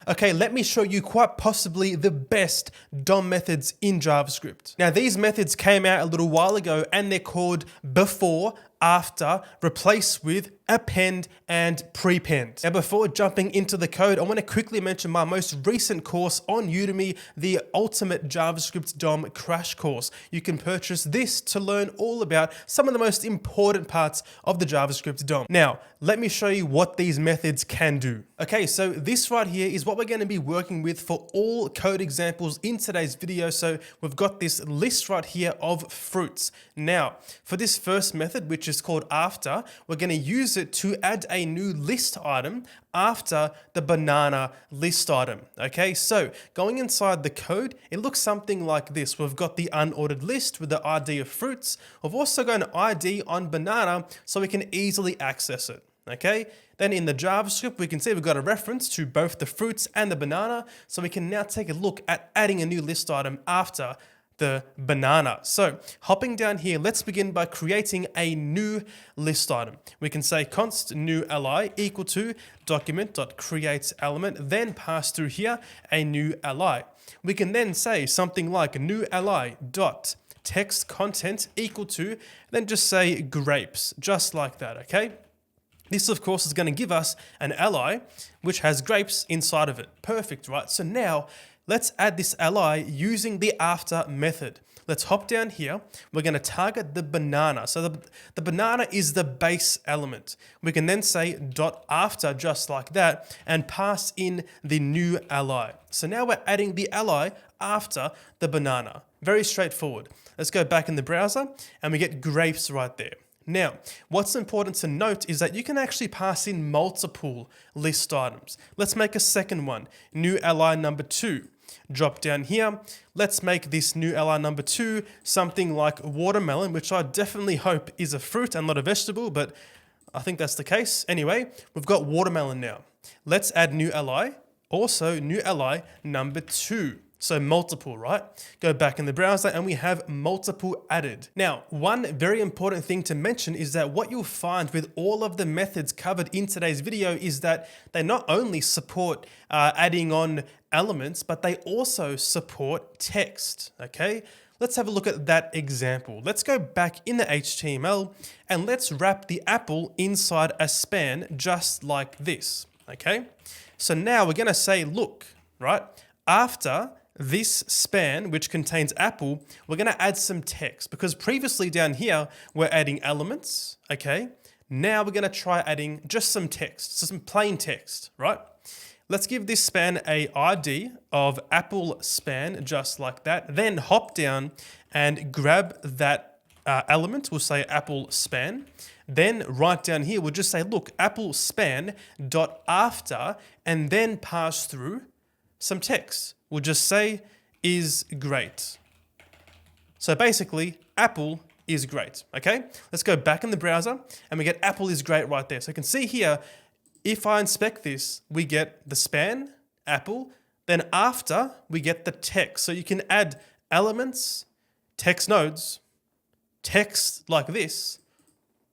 Okay, let me show you quite possibly the best DOM methods in JavaScript. Now, these methods came out a little while ago and they're called before, after, replace with, append, and prepend. Now, before jumping into the code, I want to quickly mention my most recent course on Udemy, the Ultimate JavaScript DOM Crash Course. You can purchase this to learn all about some of the most important parts of the JavaScript DOM. Now, let me show you what these methods can do. Okay, so this right here is what we're going to be working with for all code examples in today's video. So we've got this list right here of fruits. Now, for this first method, which is called after, we're going to use it to add a new list item after the banana list item. Okay, so going inside the code, it looks something like this. We've got the unordered list with the ID of fruits. We've also got an ID on banana so we can easily access it. Okay, then in the JavaScript, we can see we've got a reference to both the fruits and the banana. So we can now take a look at adding a new list item after the banana. So hopping down here, let's begin by creating a new list item. We can say const new li equal to document.createElement, then pass through here a new li. We can then say something like new li dot text content equal to, then just say grapes, just like that, okay? This, of course, is going to give us an li which has grapes inside of it. Perfect, right? So now let's add this li using the after method. Let's hop down here. We're going to target the banana. So the banana is the base element. We can then say dot after just like that and pass in the new li. So now we're adding the li after the banana. Very straightforward. Let's go back in the browser and we get grapes right there. Now, what's important to note is that you can actually pass in multiple list items. Let's make a second one, new li number 2. Drop down here. Let's make this new li number 2 something like watermelon, which I definitely hope is a fruit and not a vegetable, but I think that's the case. Anyway, we've got watermelon now. Let's add new li, also new li number 2. So multiple, right? Go back in the browser and we have multiple added. Now, one very important thing to mention is that what you'll find with all of the methods covered in today's video is that they not only support adding on elements, but they also support text, okay? Let's have a look at that example. Let's go back in the HTML and let's wrap the apple inside a span just like this, okay? So now we're gonna say, look, right? After this span, which contains apple, we're going to add some text because previously down here, we're adding elements, okay? Now we're going to try adding just some text, so some plain text, right? Let's give this span a ID of apple span, just like that. Then hop down and grab that element. We'll say apple span. Then right down here, we'll just say, look, apple span dot after, and then pass through some text. We'll just say is great. So basically, apple is great, okay? Let's go back in the browser and we get apple is great right there. So you can see here, if I inspect this, we get the span, apple, then after we get the text. So you can add elements, text nodes, text like this,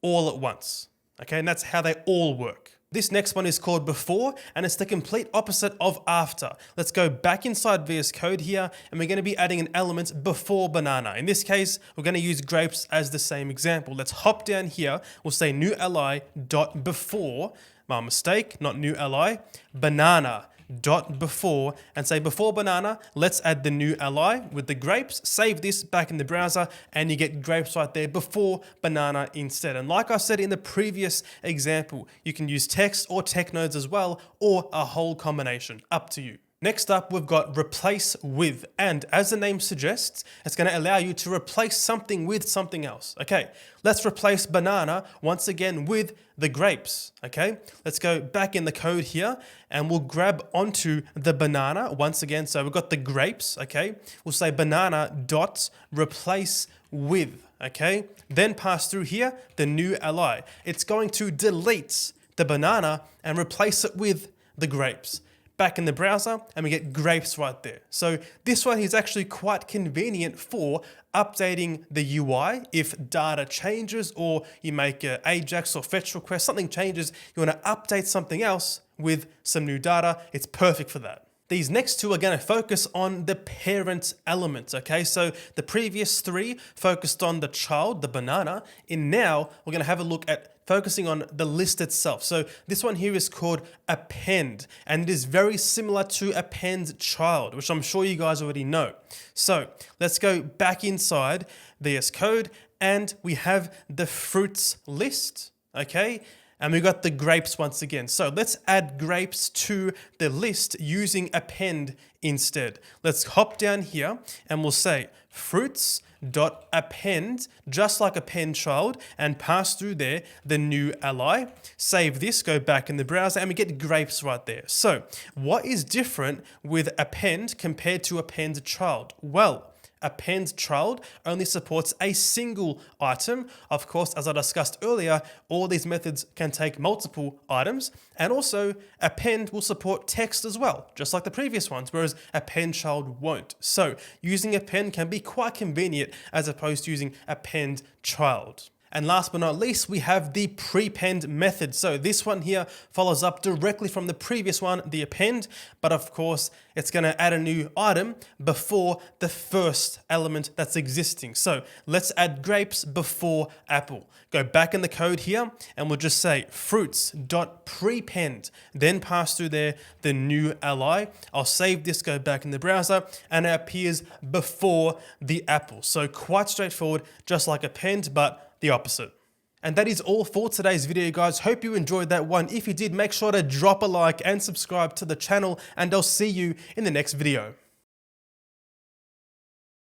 all at once, okay? And that's how they all work. This next one is called before, and it's the complete opposite of after. Let's go back inside VS Code here, and we're going to be adding an element before banana. In this case, we're going to use grapes as the same example. Let's hop down here. We'll say new li dot before, my mistake, not new li, banana dot before, and say before banana, let's add the new li with the grapes, save this back in the browser, and you get grapes right there before banana instead. And like I said in the previous example, you can use text or tech nodes as well, or a whole combination, up to you. Next up, we've got replace with, and as the name suggests, it's going to allow you to replace something with something else. Okay, let's replace banana once again with the grapes. Okay, let's go back in the code here and we'll grab onto the banana once again. So we've got the grapes. Okay, we'll say banana dot replace with. Okay, then pass through here the new li. It's going to delete the banana and replace it with the grapes. back in the browser, and we get grapes right there. So this one is actually quite convenient for updating the UI if data changes, or you make an Ajax or fetch request, something changes, you want to update something else with some new data, it's perfect for that. These next two are going to focus on the parent element, okay? So the previous three focused on the child, the banana, and now we're going to have a look at focusing on the list itself. So this one here is called append, and it is very similar to append child, which I'm sure you guys already know. So let's go back inside VS Code, and we have the fruits list, okay? And we got the grapes once again. So let's add grapes to the list using append instead. Let's hop down here and we'll say fruits.append, just like append child, and pass through there the new li. Save this, go back in the browser, and we get grapes right there. So what is different with append compared to append child? Well, append child only supports a single item. Of course, as I discussed earlier, all these methods can take multiple items, and also append will support text as well, just like the previous ones, whereas append child won't. So using append can be quite convenient as opposed to using append child. And last but not least, we have the prepend method. So this one here follows up directly from the previous one, the append, but of course it's going to add a new item before the first element that's existing. So let's add grapes before apple. Go back in the code here and we'll just say fruits.prepend, then pass through there the new li. I'll save this, go back in the browser, and it appears before the apple. So quite straightforward, just like append, but the opposite. And that is all for today's video, guys. Hope you enjoyed that one. If you did, make sure to drop a like and subscribe to the channel, and I'll see you in the next video.